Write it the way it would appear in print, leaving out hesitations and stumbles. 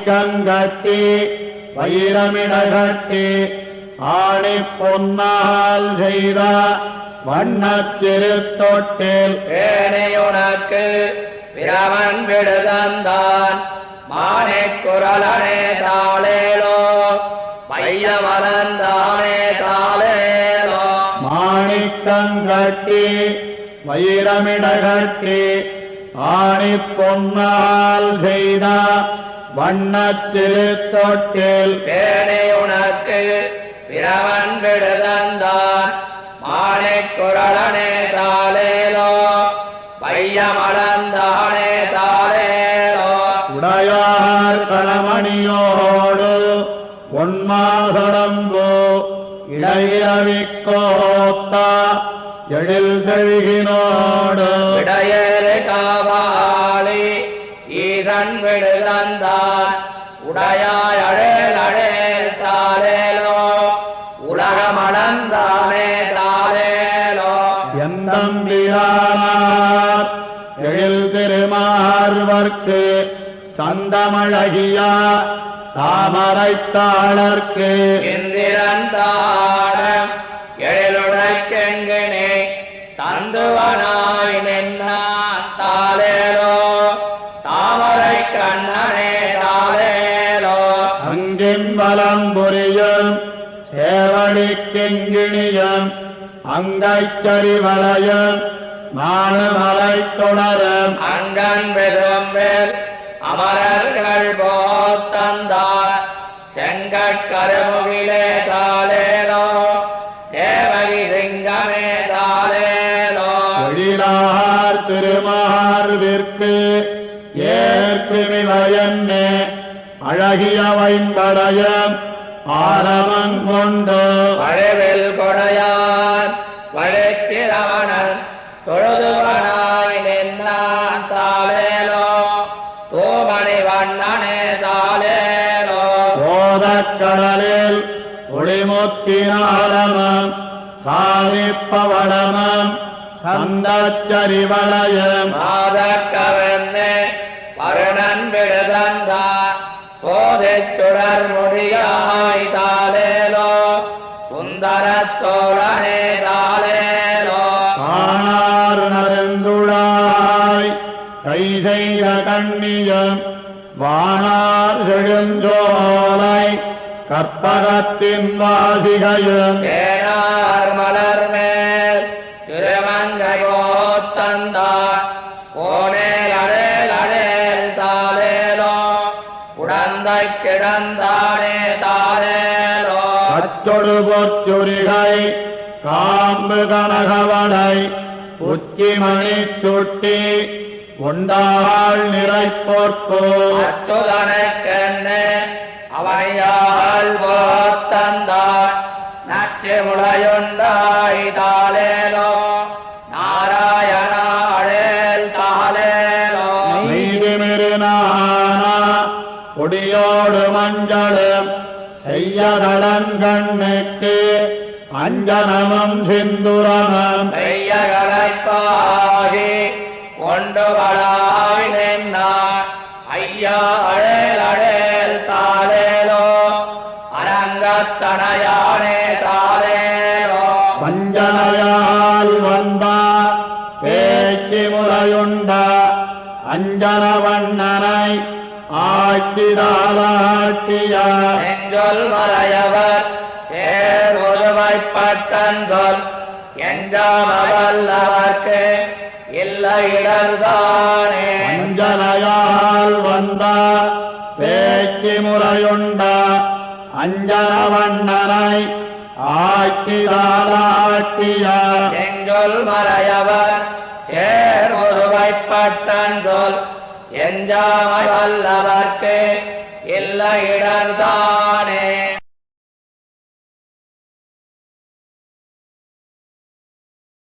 கங்கட்டி வைரமிடகட்டி ஆணி பொன்னால் செய்த வண்ணத்திருத்தொட்டில் ஏனையுனக்கு பிரமன் விடுதந்தான் மானே குரலனே தாளேலோ மையமலந்தானே தாளேலோ மாணிக்கங்கட்டி வைரமிடகட்டி ஆணி பொன்னால் செய்த வண்ணத்திருத்தொட்டில் ஏனையுனக்கு பிரமன் விடுதந்தான் மானே குரலனே தாளேலோ மையமலந்தானே தாளேலோ உடையார் களமணியோடு பொன்மாசடம்போ இடையிறவிக்கோத்த எழில் கழுகினோடு விடையேறு காவாளி ஈரன் விடுதந்தான் உடையாய் அழேல் அழேல் தாளேலோ உலகமளந்தானே தாளேலோ எந்தம்பிரானார் எழில் திருமார்வர்க்கு சந்தமழகியா தாமரைத்தாளர்க்கு இந்திரந்தாடம் எழிலுடைக்கெங்கினே தந்துவனாய் நின்னான் தாளேலோ தாமரை கண்ணனே தாளேலோ அங்கிம்பலம் புரியும் சேவடிக்கிங்கிணியும் அங்கைச்சரிவளையும் மானுமலை தொடரும் அங்கன் பெரும்பேல் அமரர்கள் போத்தந்தார் செங்கற்கருமுகிலே தாளேலோ தேவகி சிங்கமே தாளேலோ எழிலார் திருமார்விற்கு ஏற்குமிவயன்னே அழகிய வைம்படையும் ஆரவன் கொண்டு வழுவில் கொடையான் வழுத்திரவணன் தொழுதுவனாய் நின்னான் தாளேலோ தூமணி வண்ணனே தாளேலோ போதக்கடலில் ஒளிமுத்தினாலமும் சாதிப்பவடமும் சந்தச்சரிவளையும் மாதக்கவென்னே வருணன் விடுதந்தான் சோதிச்சுடர் முடியாய் தாளேலோ சுந்தரத்தோழனே தாளேலோ காணார் நருந்துழாய் கை செய்த கண்ணியம் வானார் செழுஞ்சோலை கற்பகத்தின் வாசிகையும் ஏனார் மலர் மேல் திருமங்கை போத்தந்தார் கோனேல் அழேல் அழேல் தாளேலோ உடந்தை கிடந்தானே தாளேலோ அச்சொடு பொச்சுரிகை காம்பு கனகவனை உச்சிமணி சுட்டி உண்டாள் நிறைப்போர்க்கோ அச்சுதனுக்கென்னு அவையாள் போத்தந்தார் நச்சு முளையுண்டாய் தாளேலோ நாராயணா அழேல் தாளேலோ நீதிமிருநானா கொடியோடு மஞ்சளும் செய்யதளன் கண்ணுக்கு அஞ்சனமும் சிந்துரமும் கையகலைப்பாகி கொண்டு வளாய் நின்னார் ஐயா அழேல் அழேல் தாளேலோ அரங்கத்தனையானே தாளேலோ வஞ்சனையால் வந்த பேச்சு முறையுண்ட அஞ்சன வண்ணனை ஆட்சிதாளாட்டிய நெஞ்சொல் மறையவர் சேர் ஒருமைப்பட்டன்கொல் எஞ்சாமவல்லவர்க்கு இல்லை இடர்தானே வஞ்சனையால் வந்த பேச்சு முறையுண்ட அஞ்சன வண்ணனை ஆட்சிதாளாட்டிய நெஞ்சொல் மறையவர் சேர் ஒருமைப்பட்டன்கொல் எஞ்சாமை வல்லவர்க்கு இல்லை இடர்தானே